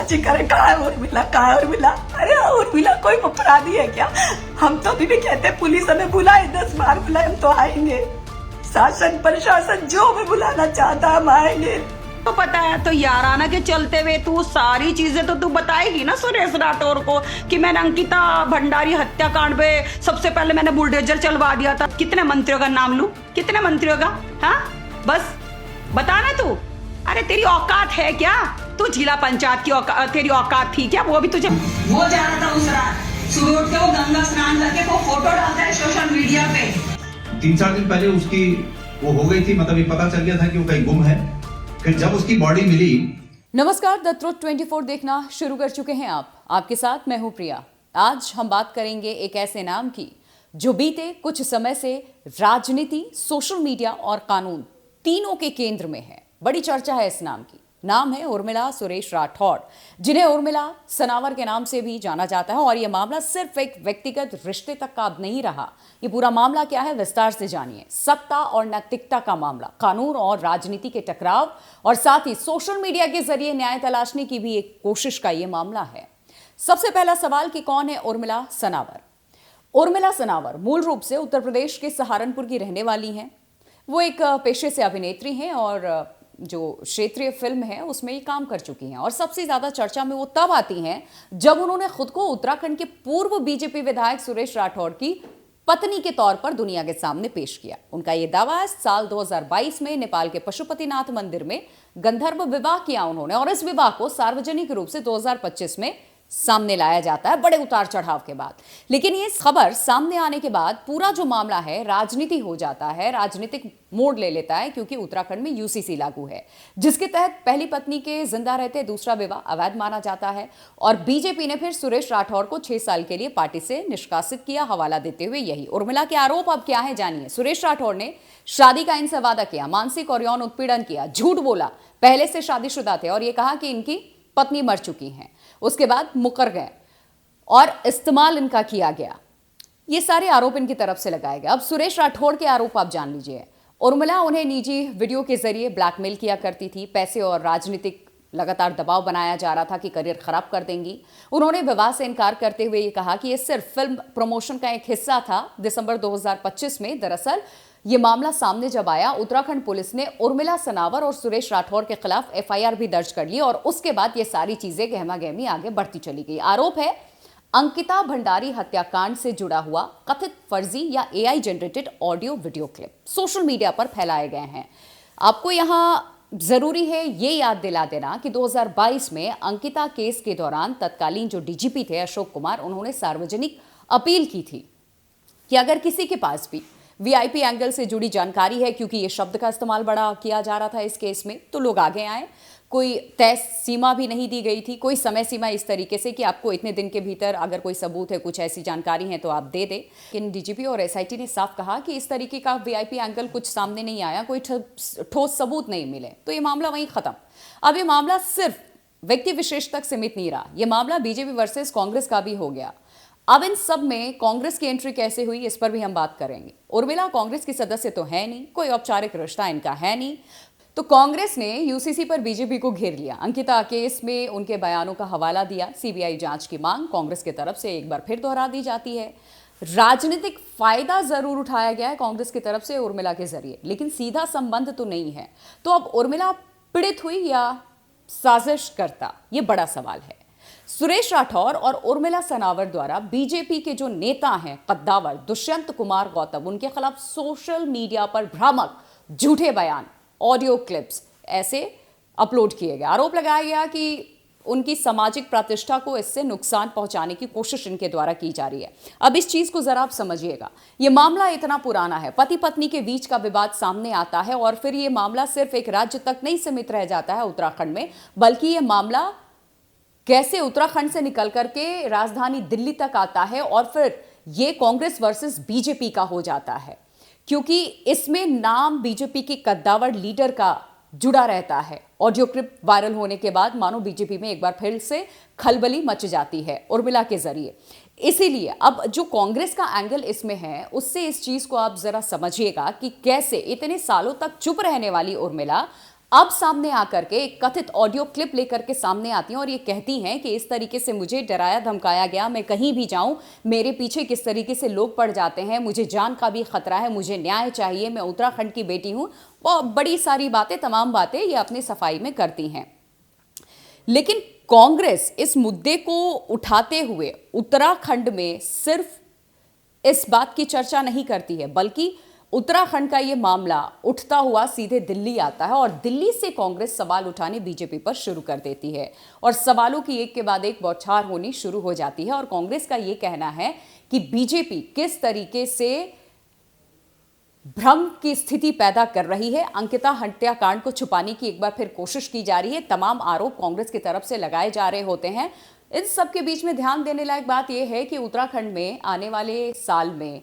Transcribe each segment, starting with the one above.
बच्ची करे, कहाँ है उर्मिला, कहाँ है उर्मिला? अरे उर्मिला कोई अपराधी है क्या? हम तो अभी भी कहते हैं पुलिस हमें बुलाए, 10 बार बुलाए, हम तो आएंगे। शासन प्रशासन जो हमें बुलाना चाहता हम आएंगे। तो पता है तो याराना के चलते हुए तू सारी चीजें तो तू बताएगी ना सुरेश राठौर को कि मैंने अंकिता भंडारी हत्याकांड पे सबसे पहले मैंने बुलडोजर चलवा दिया था। कितने मंत्रियों का नाम लूं, कितने मंत्रियों का? हाँ बस बताना तू। अरे तेरी औकात है क्या? तू जिला पंचायत की तेरी औकात थी क्या? वो भी तुझे वो जा रहा था उस रात सुबह उठ के वो गंगा स्नान करके वो फोटो डालता है सोशल मीडिया पे। 3-4 दिन पहले उसकी वो हो गई थी, मतलब ये पता चल गया था कि वो कहीं गुम है। फिर जब उसकी बॉडी मिली। नमस्कार, द ट्रुथ 24 देखना शुरू कर चुके हैं आप। आपके साथ मैं हूं प्रिया। आज हम बात करेंगे एक ऐसे नाम की जो बीते कुछ समय से राजनीति, सोशल मीडिया और कानून तीनों के केंद्र में है। बड़ी चर्चा है इस नाम की। नाम है उर्मिला सुरेश राठौर, जिन्हें उर्मिला सनावर के नाम से भी जाना जाता है। और यह मामला सिर्फ एक व्यक्तिगत रिश्ते तक का अब नहीं रहा। ये पूरा मामला क्या है, विस्तार से जानिए। सत्ता और नैतिकता का मामला, कानून और राजनीति के टकराव और साथ ही सोशल मीडिया के जरिए न्याय तलाशने की भी एक कोशिश का ये मामला है। सबसे पहला सवाल कि कौन है उर्मिला सनावर? उर्मिला सनावर मूल रूप से उत्तर प्रदेश के सहारनपुर की रहने वाली हैं। वो एक पेशे से अभिनेत्री हैं और जो क्षेत्रीय फिल्म है उसमें ये काम कर चुकी हैं। और सबसे ज्यादा चर्चा में वो तब आती हैं जब उन्होंने खुद को उत्तराखंड के पूर्व बीजेपी विधायक सुरेश राठौर की पत्नी के तौर पर दुनिया के सामने पेश किया। उनका यह दावा है साल 2022 में नेपाल के पशुपतिनाथ मंदिर में गंधर्व विवाह किया उन्होंने, और इस विवाह को सार्वजनिक रूप से 2025 में सामने लाया जाता है, बड़े उतार चढ़ाव के बाद। लेकिन ये खबर सामने आने के बाद पूरा जो मामला है राजनीति हो जाता है, राजनीतिक मोड़ ले लेता है, क्योंकि उत्तराखंड में यूसीसी लागू है, जिसके तहत पहली पत्नी के जिंदा रहते दूसरा विवाह अवैध माना जाता है। और बीजेपी ने फिर सुरेश राठौर को 6 साल के लिए पार्टी से निष्कासित किया, हवाला देते हुए यही। उर्मिला के आरोप अब क्या है जानिए। सुरेश राठौर ने शादी का इनसे वादा किया, मानसिक और यौन उत्पीड़न किया, झूठ बोला, पहले से शादीशुदा थे और ये कहा कि इनकी पत्नी मर चुकी हैं, उसके बाद मुकर गए और इस्तेमाल इनका किया गया। ये सारे आरोप इनकी तरफ से लगाए गए। अब सुरेश राठौर के आरोप आप जान लीजिए। उर्मिला उन्हें निजी वीडियो के जरिए ब्लैकमेल किया करती थी, पैसे और राजनीतिक लगातार दबाव बनाया जा रहा था कि करियर खराब कर देंगी। उन्होंने विवाह से इनकार करते हुए ये कहा कि ये सिर्फ फिल्म प्रमोशन का एक हिस्सा था। दिसंबर 2025 में दरअसल ये मामला सामने जब आया, उत्तराखंड पुलिस ने उर्मिला सनावर और सुरेश राठौर के खिलाफ एफआईआर भी दर्ज कर ली और उसके बाद ये सारी चीजें गहमा गहमी आगे बढ़ती चली गई। आरोप है अंकिता भंडारी हत्याकांड से जुड़ा हुआ कथित फर्जी या AI generated audio video clip social media पर फैलाए गए हैं। आपको यहां जरूरी है ये याद दिला देना कि 2022 में अंकिता केस के दौरान तत्कालीन जो डीजीपी थे अशोक कुमार, उन्होंने सार्वजनिक अपील की थी कि अगर किसी के पास भी वीआईपी एंगल से जुड़ी जानकारी है, क्योंकि ये शब्द का इस्तेमाल बड़ा किया जा रहा था इस केस में, तो लोग आगे आए। कोई तय सीमा भी नहीं दी गई थी, कोई समय सीमा इस तरीके से कि आपको इतने दिन के भीतर अगर कोई सबूत है, कुछ ऐसी जानकारी है तो आप दे दें। लेकिन डीजीपी और एसआईटी ने साफ कहा कि इस तरीके का वीआईपी एंगल कुछ सामने नहीं आया, कोई ठोस सबूत नहीं मिले, तो ये मामला वहीं खत्म। अब ये मामला सिर्फ व्यक्ति विशेष तक सीमित नहीं रहा, ये मामला बीजेपी वर्सेस कांग्रेस का भी हो गया। अब इन सब में कांग्रेस की एंट्री कैसे हुई, इस पर भी हम बात करेंगे। उर्मिला कांग्रेस की सदस्य तो है नहीं, कोई औपचारिक रिश्ता इनका है नहीं, तो कांग्रेस ने यूसीसी पर बीजेपी को घेर लिया। अंकिता केस में उनके बयानों का हवाला दिया। सीबीआई जांच की मांग कांग्रेस की तरफ से एक बार फिर दोहरा दी जाती है। राजनीतिक फायदा जरूर उठाया गया है कांग्रेस की तरफ से उर्मिला के जरिए, लेकिन सीधा संबंध तो नहीं है। तो अब उर्मिला पीड़ित हुई या साजिश करता, यह बड़ा सवाल है। सुरेश राठौर और उर्मिला सनावर द्वारा बीजेपी के जो नेता हैं कद्दावर दुष्यंत कुमार गौतम, उनके खिलाफ सोशल मीडिया पर भ्रामक झूठे बयान, ऑडियो क्लिप्स ऐसे अपलोड किए गए। आरोप लगाया गया कि उनकी सामाजिक प्रतिष्ठा को इससे नुकसान पहुंचाने की कोशिश इनके द्वारा की जा रही है। अब इस चीज को जरा आप समझिएगा। यह मामला इतना पुराना है, पति पत्नी के बीच का विवाद सामने आता है और फिर यह मामला सिर्फ एक राज्य तक नहीं सीमित रह जाता है उत्तराखंड में, बल्कि यह मामला कैसे उत्तराखंड से निकल करके राजधानी दिल्ली तक आता है और फिर ये कांग्रेस वर्सेस बीजेपी का हो जाता है, क्योंकि इसमें नाम बीजेपी के कद्दावर लीडर का जुड़ा रहता है। ऑडियो क्लिप वायरल होने के बाद मानो बीजेपी में एक बार फिर से खलबली मच जाती है उर्मिला के जरिए। इसीलिए अब जो कांग्रेस का एंगल इसमें है, उससे इस चीज को आप जरा समझिएगा कि कैसे इतने सालों तक चुप रहने वाली उर्मिला अब सामने आकर के एक कथित ऑडियो क्लिप लेकर के सामने आती हैं और ये कहती हैं कि इस तरीके से मुझे डराया धमकाया गया, मैं कहीं भी जाऊं मेरे पीछे किस तरीके से लोग पड़ जाते हैं, मुझे जान का भी खतरा है, मुझे न्याय चाहिए, मैं उत्तराखंड की बेटी हूं। और बड़ी सारी बातें, तमाम बातें ये अपनी सफाई में करती हैं। लेकिन कांग्रेस इस मुद्दे को उठाते हुए उत्तराखंड में सिर्फ इस बात की चर्चा नहीं करती है, बल्कि उत्तराखंड का यह मामला उठता हुआ सीधे दिल्ली आता है और दिल्ली से कांग्रेस सवाल उठाने बीजेपी पर शुरू कर देती है और सवालों की एक के बाद एक बौछार होनी शुरू हो जाती है। और कांग्रेस का यह कहना है कि बीजेपी किस तरीके से भ्रम की स्थिति पैदा कर रही है, अंकिता हत्याकांड को छुपाने की एक बार फिर कोशिश की जा रही है, तमाम आरोप कांग्रेस की तरफ से लगाए जा रहे होते हैं। इन सब के बीच में ध्यान देने लायक बात यह है कि उत्तराखंड में आने वाले साल में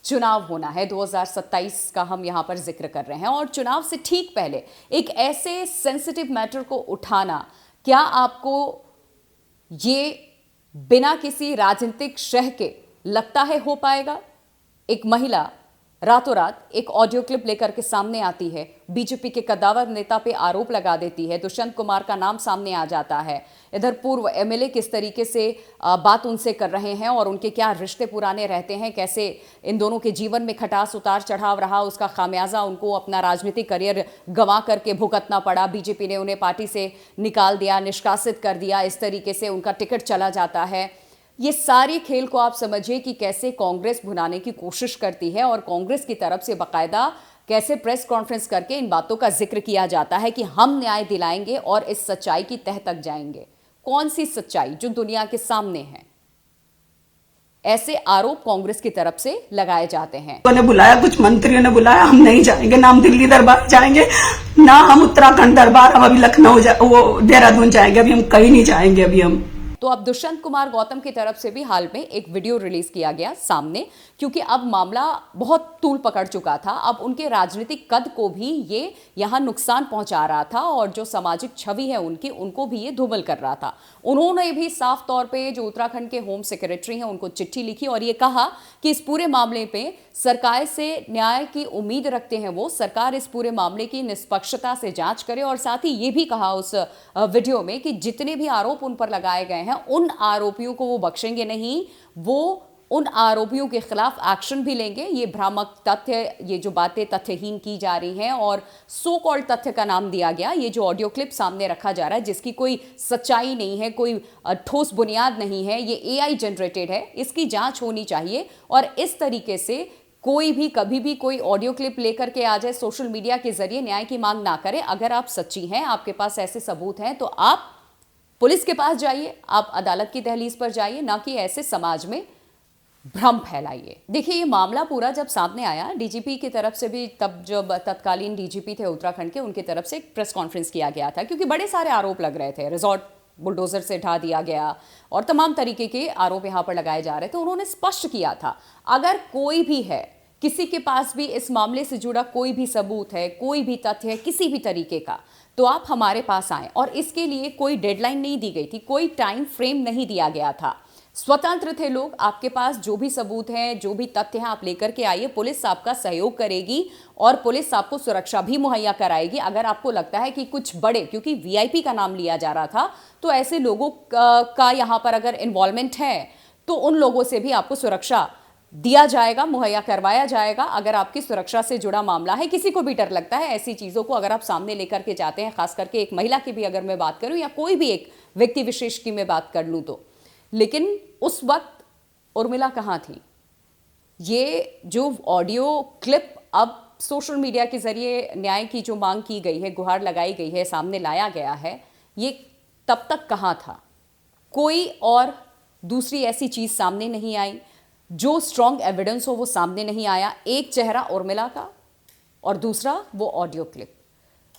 चुनाव होना है, 2027 का हम यहां पर जिक्र कर रहे हैं और चुनाव से ठीक पहले एक ऐसे सेंसिटिव मैटर को उठाना, क्या आपको ये बिना किसी राजनीतिक शह के लगता है हो पाएगा? एक महिला रातों रात एक ऑडियो क्लिप लेकर के सामने आती है, बीजेपी के कद्दावर नेता पे आरोप लगा देती है, दुष्यंत कुमार का नाम सामने आ जाता है, इधर पूर्व एमएलए किस तरीके से बात उनसे कर रहे हैं और उनके क्या रिश्ते पुराने रहते हैं, कैसे इन दोनों के जीवन में खटास उतार चढ़ाव रहा, उसका खामियाजा उनको अपना राजनीतिक करियर गंवा करके भुगतना पड़ा, बीजेपी ने उन्हें पार्टी से निकाल दिया, निष्कासित कर दिया, इस तरीके से उनका टिकट चला जाता है। ये सारी खेल को आप समझिए कि कैसे कांग्रेस भुनाने की कोशिश करती है और कांग्रेस की तरफ से बाकायदा कैसे प्रेस कॉन्फ्रेंस करके इन बातों का जिक्र किया जाता है कि हम न्याय दिलाएंगे और इस सच्चाई की तह तक जाएंगे। कौन सी सच्चाई? जो दुनिया के सामने है। ऐसे आरोप कांग्रेस की तरफ से लगाए जाते हैं। ने बुलाया, कुछ मंत्रियों ने बुलाया, हम नहीं जाएंगे, ना हम दिल्ली दरबार जाएंगे, ना हम उत्तराखंड दरबार, हम अभी लखनऊ वो देहरादून जाएंगे, अभी हम कहीं नहीं जाएंगे। अभी हम तो अब दुष्यंत कुमार गौतम की तरफ से भी हाल में एक वीडियो रिलीज किया गया सामने, क्योंकि अब मामला बहुत तूल पकड़ चुका था। अब उनके राजनीतिक कद को भी ये यहाँ नुकसान पहुंचा रहा था और जो सामाजिक छवि है उनकी, उनको भी ये धूमिल कर रहा था। उन्होंने भी साफ तौर पे जो उत्तराखंड के होम सेक्रेटरी हैं उनको चिट्ठी लिखी और ये कहा कि इस पूरे मामले पे सरकार से न्याय की उम्मीद रखते हैं वो, सरकार इस पूरे मामले की निष्पक्षता से जांच करे। और साथ ही ये भी कहा उस वीडियो में कि जितने भी आरोप उन पर लगाए गए हैं उन आरोपियों को वो बख्शेंगे नहीं, वो उन आरोपियों के खिलाफ एक्शन भी लेंगे। ये भ्रामक तथ्य, ये जो बातें तथ्यहीन की जा रही हैं और सो कॉल्ड तथ्य का नाम दिया गया, ये जो ऑडियो क्लिप सामने रखा जा रहा है जिसकी कोई सच्चाई नहीं है, कोई ठोस बुनियाद नहीं है, ये एआई जनरेटेड है, इसकी जांच होनी चाहिए। और इस तरीके से कोई भी कभी भी कोई ऑडियो क्लिप लेकर के आ जाए, सोशल मीडिया के जरिए न्याय की मांग ना करे। अगर आप सच्ची हैं, आपके पास ऐसे सबूत हैं, तो आप पुलिस के पास जाइए, आप अदालत की दहलीज पर जाइए, ना कि ऐसे समाज में भ्रम फैलाइए। देखिए, ये मामला पूरा जब सामने आया, डीजीपी की तरफ से भी, तब जब तत्कालीन डीजीपी थे उत्तराखंड के, उनकी तरफ से एक प्रेस कॉन्फ्रेंस किया गया था, क्योंकि बड़े सारे आरोप लग रहे थे। रिजॉर्ट बुलडोजर से ढा दिया गया और तमाम तरीके के आरोप यहाँ पर लगाए जा रहे थे। उन्होंने स्पष्ट किया था, अगर कोई भी है, किसी के पास भी इस मामले से जुड़ा कोई भी सबूत है, कोई भी तथ्य है किसी भी तरीके का, तो आप हमारे पास आएं। और इसके लिए कोई डेडलाइन नहीं दी गई थी, कोई टाइम फ्रेम नहीं दिया गया था। स्वतंत्र थे लोग, आपके पास जो भी सबूत हैं, जो भी तथ्य हैं, आप लेकर के आइए। पुलिस आपका सहयोग करेगी और पुलिस आपको सुरक्षा भी मुहैया कराएगी। अगर आपको लगता है कि कुछ बड़े, क्योंकि वीआईपी का नाम लिया जा रहा था, तो ऐसे लोगों का यहाँ पर अगर इन्वॉल्वमेंट है तो उन लोगों से भी आपको सुरक्षा दिया जाएगा, मुहैया करवाया जाएगा। अगर आपकी सुरक्षा से जुड़ा मामला है, किसी को भी डर लगता है ऐसी चीज़ों को अगर आप सामने लेकर के जाते हैं, खास करके एक महिला की भी अगर मैं बात करूं या कोई भी एक व्यक्ति विशेष की मैं बात कर लूं तो। लेकिन उस वक्त उर्मिला कहाँ थी? ये जो ऑडियो क्लिप अब सोशल मीडिया के जरिए न्याय की जो मांग की गई है, गुहार लगाई गई है, सामने लाया गया है, ये तब तक कहाँ था? कोई और दूसरी ऐसी चीज़ सामने नहीं आई, जो स्ट्रॉन्ग एविडेंस हो वो सामने नहीं आया। एक चेहरा उर्मिला का और दूसरा वो ऑडियो क्लिप,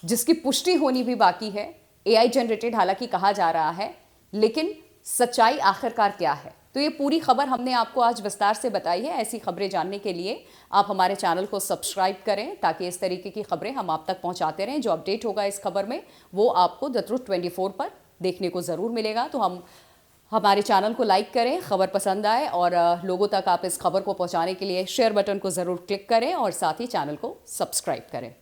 जिसकी पुष्टि होनी भी बाकी है। एआई जनरेटेड हालांकि कहा जा रहा है, लेकिन सच्चाई आखिरकार क्या है? तो ये पूरी खबर हमने आपको आज विस्तार से बताई है। ऐसी खबरें जानने के लिए आप हमारे चैनल को सब्सक्राइब करें, ताकि इस तरीके की खबरें हम आप तक पहुंचाते रहें। जो अपडेट होगा इस खबर में वो आपको द ट्रुथ 24 पर देखने को ज़रूर मिलेगा। तो हमारे चैनल को लाइक करें, खबर पसंद आए और लोगों तक आप इस खबर को पहुंचाने के लिए शेयर बटन को ज़रूर क्लिक करें और साथ ही चैनल को सब्सक्राइब करें।